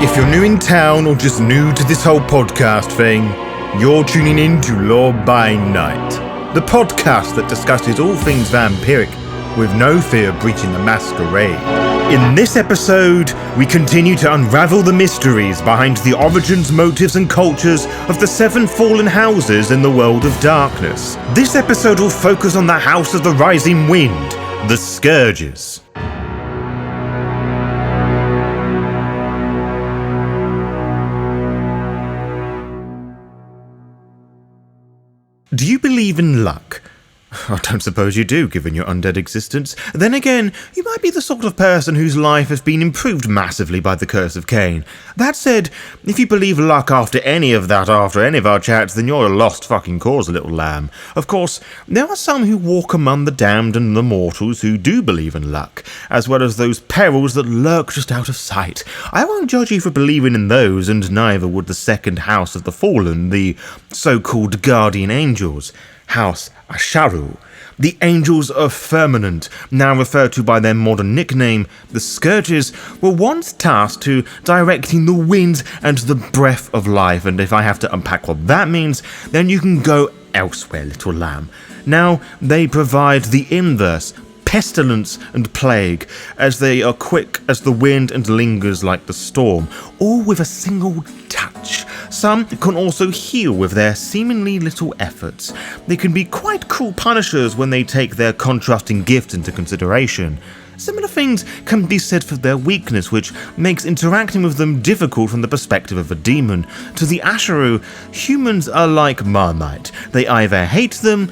If you're new in town or just new to this whole podcast thing, you're tuning in to Law by Night, the podcast that discusses all things vampiric with no fear of breaching the Masquerade. In this episode, we continue to unravel the mysteries behind the origins, motives and cultures of the 7 fallen houses in the world of darkness. This episode will focus on the House of the Rising Wind, the Scourges. Do you believe in luck? I don't suppose you do, given your undead existence. Then again, you might be the sort of person whose life has been improved massively by the curse of Cain. That said, if you believe luck after any of our chats, then you're a lost fucking cause, little lamb. Of course, there are some who walk among the damned and the mortals who do believe in luck, as well as those perils that lurk just out of sight. I won't judge you for believing in those, and neither would the second house of the fallen, the so-called guardian angels. House Asharu, the Angels of Firmament, now referred to by their modern nickname, the Scourges, were once tasked to directing the winds and the breath of life, and if I have to unpack what that means, then you can go elsewhere, little lamb. Now, they provide the inverse, pestilence and plague, as they are quick as the wind and lingers like the storm, all with a single touch. Some can also heal with their seemingly little efforts. They can be quite cruel punishers when they take their contrasting gifts into consideration. Similar things can be said for their weakness, which makes interacting with them difficult from the perspective of a demon. To the Asheru, humans are like Marmite. They either hate them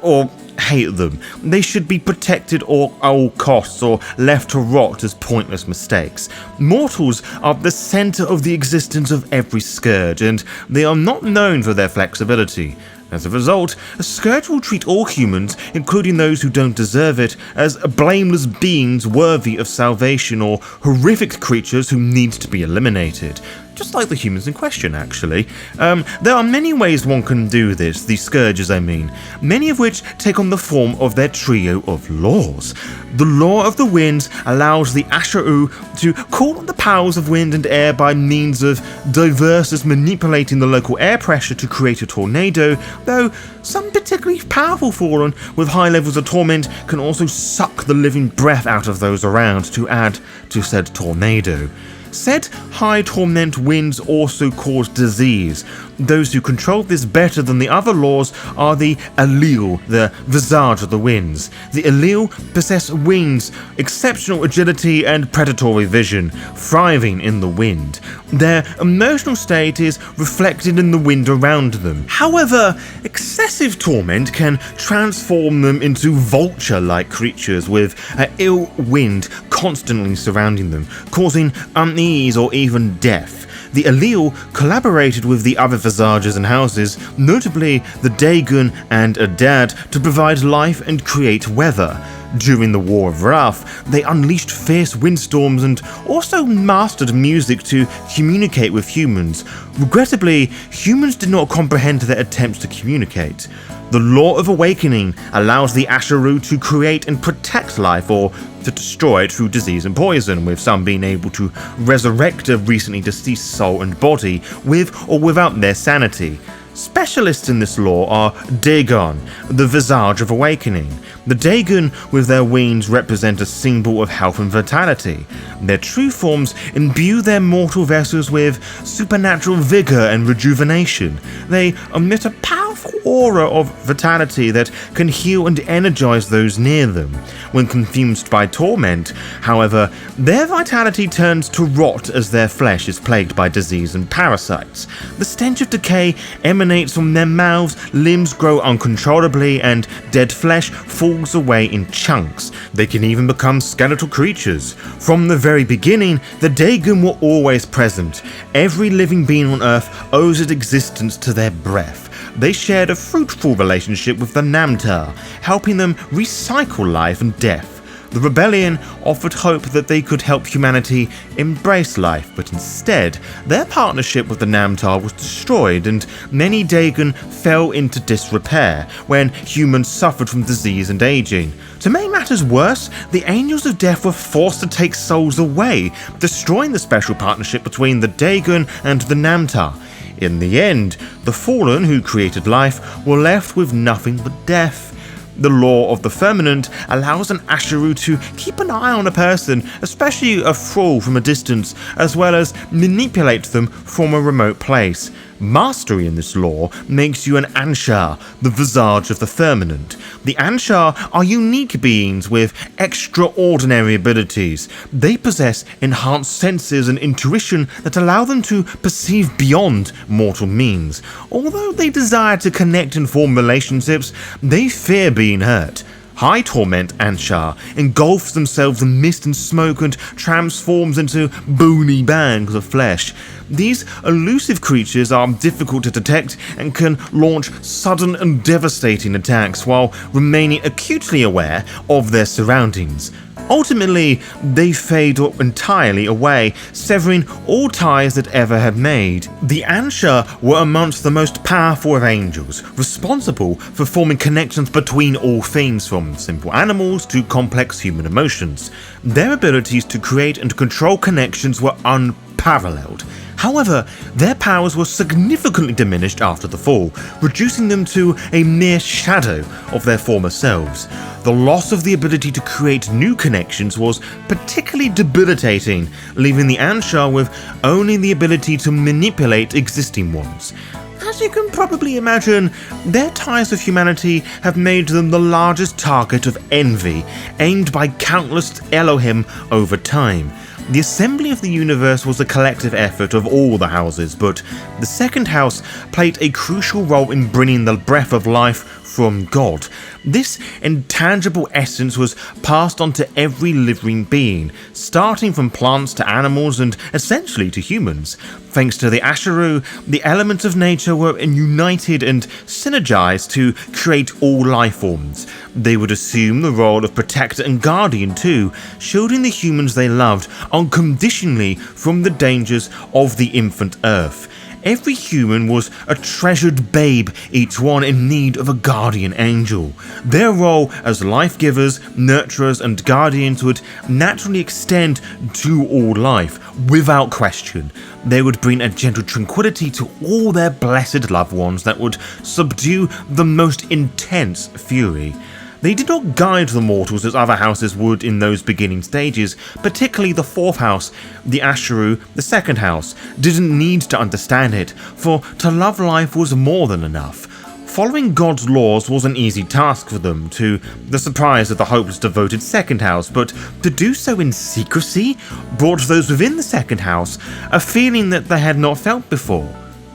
or hate them. They should be protected at all costs or left to rot as pointless mistakes. Mortals are the centre of the existence of every scourge, and they are not known for their flexibility. As a result, a scourge will treat all humans, including those who don't deserve it, as blameless beings worthy of salvation or horrific creatures who need to be eliminated. Just like the humans in question, actually. There are many ways one can do this, the Scourges I mean, many of which take on the form of their trio of laws. The Law of the Winds allows the Asheru to call on the powers of wind and air by means of diverse as manipulating the local air pressure to create a tornado, though some particularly powerful fallen with high levels of torment can also suck the living breath out of those around to add to said tornado. Said high torment winds also cause disease. Those who control this better than the other laws are the Allele, the visage of the winds. The Allele possess wings, exceptional agility and predatory vision, thriving in the wind. Their emotional state is reflected in the wind around them. However, excessive torment can transform them into vulture-like creatures with an ill wind constantly surrounding them, causing unease or even death. The Allele collaborated with the other visages and houses, notably the Dagon and Adad, to provide life and create weather. During the War of Wrath, they unleashed fierce windstorms and also mastered music to communicate with humans. Regrettably, humans did not comprehend their attempts to communicate. The Law of Awakening allows the Asheru to create and protect life or to destroy it through disease and poison, with some being able to resurrect a recently deceased soul and body with or without their sanity. Specialists in this law are Dagon, the Visage of Awakening. The Dagon with their wings represent a symbol of health and vitality. Their true forms imbue their mortal vessels with supernatural vigor and rejuvenation. They emit a powerful aura of vitality that can heal and energize those near them. When confused by torment, however, their vitality turns to rot as their flesh is plagued by disease and parasites. The stench of decay emanates from their mouths, limbs grow uncontrollably, and dead flesh falls away in chunks. They can even become skeletal creatures. From the very beginning, the Dagon were always present. Every living being on Earth owes its existence to their breath. They shared a fruitful relationship with the Namtar, helping them recycle life and death. The rebellion offered hope that they could help humanity embrace life, but instead, their partnership with the Namtar was destroyed and many Dagon fell into disrepair when humans suffered from disease and aging. To make matters worse, the Angels of Death were forced to take souls away, destroying the special partnership between the Dagon and the Namtar. In the end, the Fallen, who created life, were left with nothing but death. The law of the firmament allows an Asheru to keep an eye on a person, especially a thrall, from a distance, as well as manipulate them from a remote place. Mastery in this law makes you an Anshar, the visage of the firmament. The Anshar are unique beings with extraordinary abilities. They possess enhanced senses and intuition that allow them to perceive beyond mortal means. Although they desire to connect and form relationships, they fear being hurt. High Torment Anshar engulfs themselves in mist and smoke and transforms into bony bags of flesh. These elusive creatures are difficult to detect and can launch sudden and devastating attacks while remaining acutely aware of their surroundings. Ultimately, they fade entirely away, severing all ties that ever had made. The Anshar were amongst the most powerful of angels, responsible for forming connections between all things, from simple animals to complex human emotions. Their abilities to create and control connections were unparalleled. However, their powers were significantly diminished after the fall, reducing them to a mere shadow of their former selves. The loss of the ability to create new connections was particularly debilitating, leaving the Anshar with only the ability to manipulate existing ones. As you can probably imagine, their ties with humanity have made them the largest target of envy, aimed by countless Elohim over time. The assembly of the universe was a collective effort of all the houses, but the second house played a crucial role in bringing the breath of life from God. This intangible essence was passed on to every living being, starting from plants to animals and essentially to humans. Thanks to the Asheru, the elements of nature were united and synergized to create all life forms. They would assume the role of protector and guardian too, shielding the humans they loved unconditionally from the dangers of the infant Earth. Every human was a treasured babe, each one in need of a guardian angel. Their role as life-givers, nurturers, and guardians would naturally extend to all life, without question. They would bring a gentle tranquility to all their blessed loved ones that would subdue the most intense fury. They did not guide the mortals as other houses would in those beginning stages, particularly the fourth house, the Asheru, the second house, didn't need to understand it, for to love life was more than enough. Following God's laws was an easy task for them, to the surprise of the hopeless devoted second house, but to do so in secrecy brought those within the second house a feeling that they had not felt before: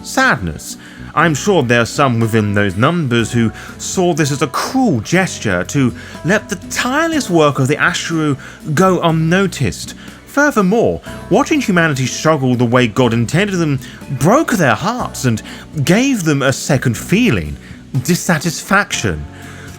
sadness. I'm sure there are some within those numbers who saw this as a cruel gesture to let the tireless work of the Asheru go unnoticed. Furthermore, watching humanity struggle the way God intended them broke their hearts and gave them a second feeling: dissatisfaction.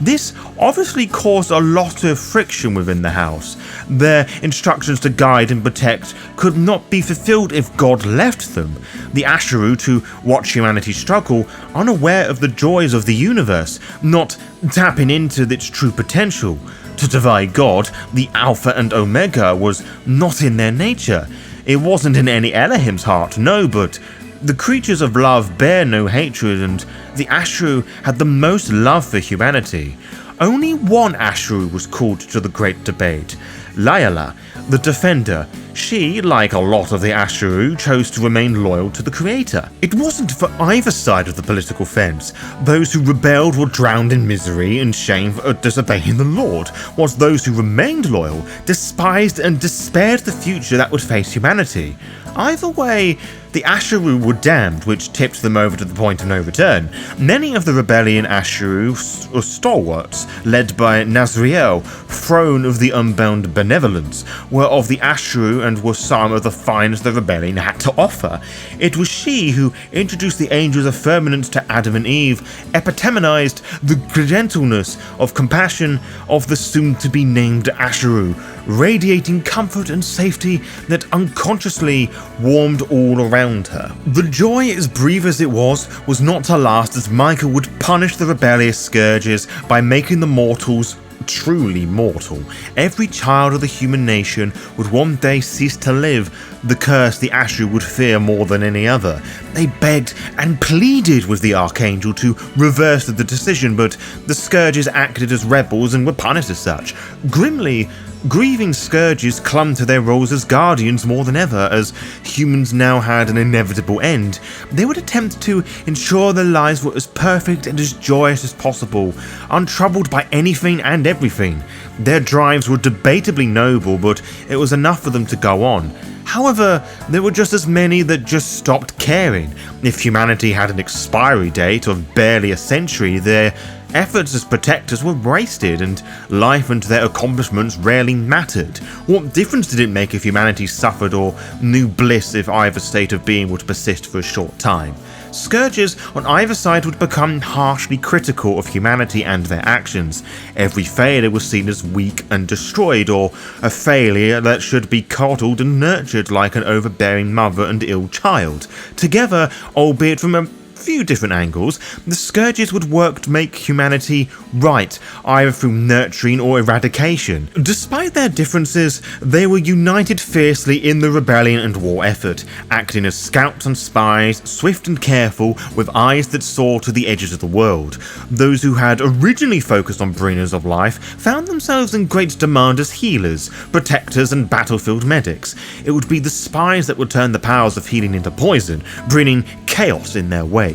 This obviously caused a lot of friction within the house. Their instructions to guide and protect could not be fulfilled if God left them. The Asheru to watch humanity struggle, unaware of the joys of the universe, not tapping into its true potential. To divide God, the Alpha and Omega, was not in their nature. It wasn't in any Elohim's heart, no, but the creatures of love bear no hatred, and the Asheru had the most love for humanity. Only one Asheru was called to the great debate: Layla, the Defender. She, like a lot of the Asheru, chose to remain loyal to the Creator. It wasn't for either side of the political fence. Those who rebelled were drowned in misery and shame for disobeying the Lord, whilst those who remained loyal despised and despaired the future that would face humanity. Either way, the Asheru were damned, which tipped them over to the point of no return. Many of the rebellion Asheru stalwarts, led by Nazriel, throne of the unbound benevolence, were of the Asheru and were some of the finest the rebellion had to offer. It was she who introduced the angels of firmament to Adam and Eve, epitomized the gentleness of compassion of the soon-to-be named Asheru, radiating comfort and safety that unconsciously warmed all around her. The joy, as brief as it was not to last, as Michael would punish the rebellious Scourges by making the mortals truly mortal. Every child of the human nation would one day cease to live, the curse the Asheru would fear more than any other. They begged and pleaded with the Archangel to reverse the decision, but the Scourges acted as rebels and were punished as such. Grimly, grieving Scourges clung to their roles as guardians more than ever, as humans now had an inevitable end. They would attempt to ensure their lives were as perfect and as joyous as possible, untroubled by anything and everything. Their drives were debatably noble, but it was enough for them to go on. However, there were just as many that just stopped caring. If humanity had an expiry date of barely a century, their efforts as protectors were wasted, and life and their accomplishments rarely mattered. What difference did it make if humanity suffered or knew bliss if either state of being would persist for a short time? Scourges on either side would become harshly critical of humanity and their actions. Every failure was seen as weak and destroyed, or a failure that should be coddled and nurtured like an overbearing mother and ill child. Together, albeit from a few different angles, the Scourges would work to make humanity right, either through nurturing or eradication. Despite their differences, they were united fiercely in the rebellion and war effort, acting as scouts and spies, swift and careful, with eyes that saw to the edges of the world. Those who had originally focused on bringers of life found themselves in great demand as healers, protectors and battlefield medics. It would be the spies that would turn the powers of healing into poison, bringing chaos in their wake.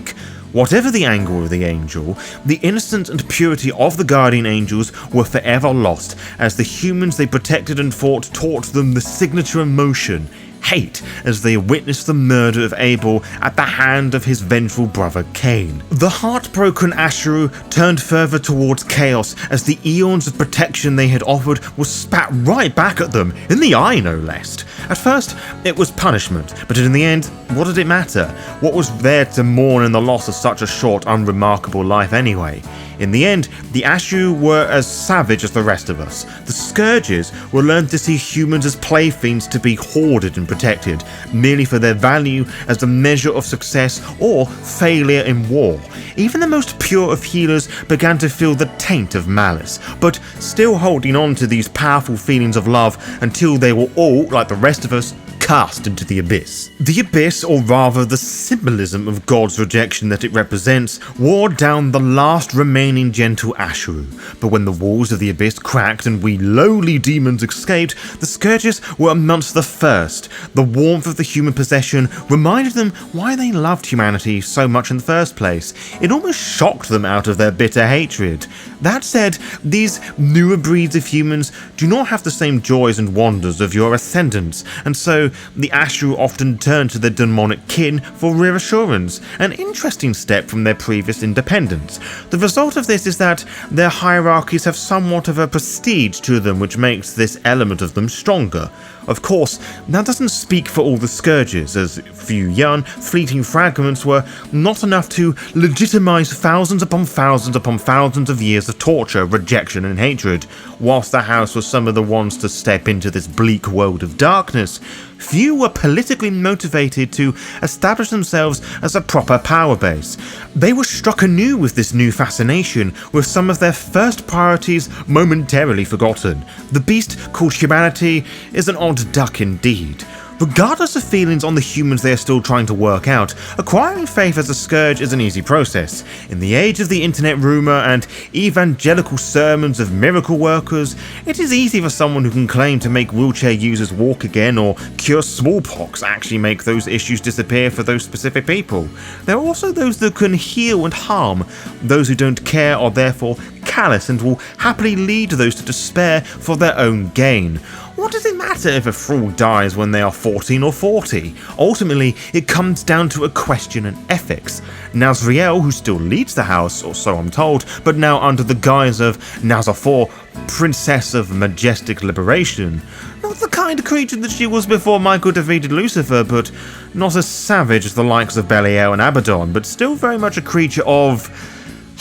Whatever the angle of the angel, the innocence and purity of the guardian angels were forever lost, as the humans they protected and fought taught them the signature emotion, hate, as they witnessed the murder of Abel at the hand of his vengeful brother Cain. The heartbroken Asheru turned further towards chaos, as the eons of protection they had offered was spat right back at them, in the eye no less. At first, it was punishment, but in the end, what did it matter? What was there to mourn in the loss of such a short, unremarkable life anyway? In the end, the Asheru were as savage as the rest of us. The Scourges were learned to see humans as playthings to be hoarded and protected, merely for their value as a measure of success or failure in war. Even the most pure of healers began to feel the taint of malice, but still holding on to these powerful feelings of love until they were all, like the rest of us, cast into the abyss. The abyss, or rather the symbolism of God's rejection that it represents, wore down the last remaining gentle Asheru. But when the walls of the abyss cracked and we lowly demons escaped, the Scourges were amongst the first. The warmth of the human possession reminded them why they loved humanity so much in the first place. It almost shocked them out of their bitter hatred. That said, these newer breeds of humans do not have the same joys and wonders of your ascendants, and so the Asheru often turn to their demonic kin for reassurance, an interesting step from their previous independence. The result of this is that their hierarchies have somewhat of a prestige to them, which makes this element of them stronger. Of course, that doesn't speak for all the Scourges, as few young, fleeting fragments were not enough to legitimize thousands upon thousands upon thousands of years of torture, rejection and hatred. Whilst the House was some of the ones to step into this bleak world of darkness, few were politically motivated to establish themselves as a proper power base. They were struck anew with this new fascination, with some of their first priorities momentarily forgotten. The beast called humanity is an odd duck indeed. Regardless of feelings on the humans they are still trying to work out, acquiring faith as a scourge is an easy process. In the age of the internet rumor and evangelical sermons of miracle workers, it is easy for someone who can claim to make wheelchair users walk again or cure smallpox actually make those issues disappear for those specific people. There are also those that can heal and harm. Those who don't care are therefore callous and will happily lead those to despair for their own gain. What does it matter if a thrall dies when they are 14 or 40? Ultimately, it comes down to a question in ethics. Nazriel, who still leads the house, or so I'm told, but now under the guise of Nazafor, Princess of Majestic Liberation. Not the kind of creature that she was before Michael defeated Lucifer, but not as savage as the likes of Belial and Abaddon, but still very much a creature of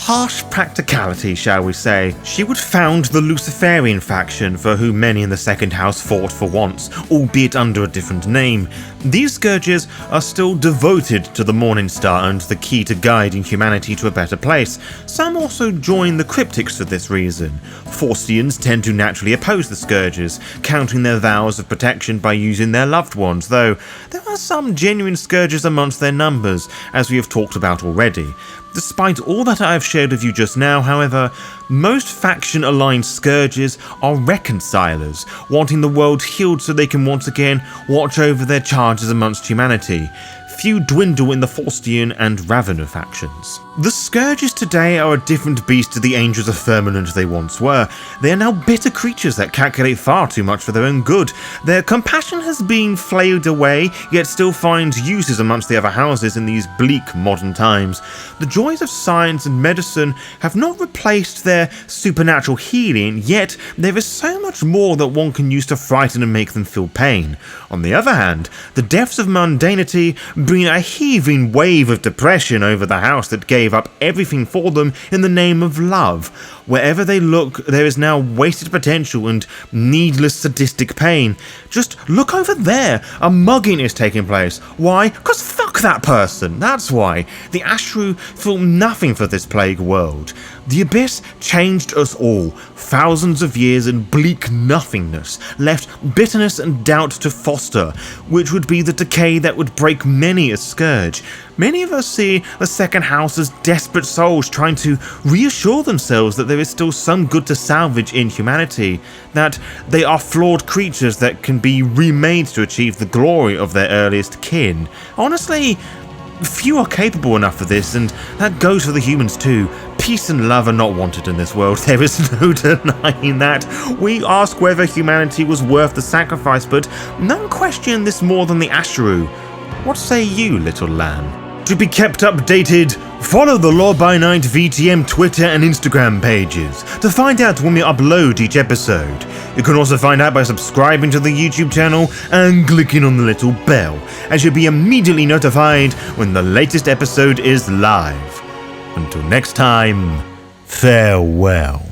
harsh practicality, shall we say. She would found the Luciferian faction, for whom many in the second house fought for once, albeit under a different name. These Scourges are still devoted to the Morning Star and the key to guiding humanity to a better place. Some also join the Cryptics for this reason. Faustians tend to naturally oppose the Scourges, counting their vows of protection by using their loved ones, though there are some genuine Scourges amongst their numbers, as we have talked about already. Despite all that I have shared with you just now, however, most faction-aligned Scourges are reconcilers, wanting the world healed so they can once again watch over their charges amongst humanity. Few dwindle in the Faustian and Ravener factions. The Scourges today are a different beast to the Angels of Firmament they once were. They are now bitter creatures that calculate far too much for their own good. Their compassion has been flayed away, yet still finds uses amongst the other houses in these bleak modern times. The joys of science and medicine have not replaced their supernatural healing, yet there is so much more that one can use to frighten and make them feel pain. On the other hand, the depths of mundanity bring a heaving wave of depression over the house that gave up everything for them in the name of love. Wherever they look, there is now wasted potential and needless sadistic pain. Just look over there, a mugging is taking place. Why? 'Cause fuck that person, that's why. The Asheru feel nothing for this plague world. The Abyss changed us all. Thousands of years in bleak nothingness left bitterness and doubt to foster, which would be the decay that would break many a Scourge. Many of us see the second house as desperate souls trying to reassure themselves that there is still some good to salvage in humanity, that they are flawed creatures that can be remade to achieve the glory of their earliest kin. Honestly, few are capable enough for this, and that goes for the humans too. Peace and love are not wanted in this world, there is no denying that. We ask whether humanity was worth the sacrifice, but none question this more than the Asheru. What say you, little lamb? To be kept updated, follow the Law by Night VTM Twitter and Instagram pages to find out when we upload each episode. You can also find out by subscribing to the YouTube channel and clicking on the little bell, as you'll be immediately notified when the latest episode is live. Until next time, farewell.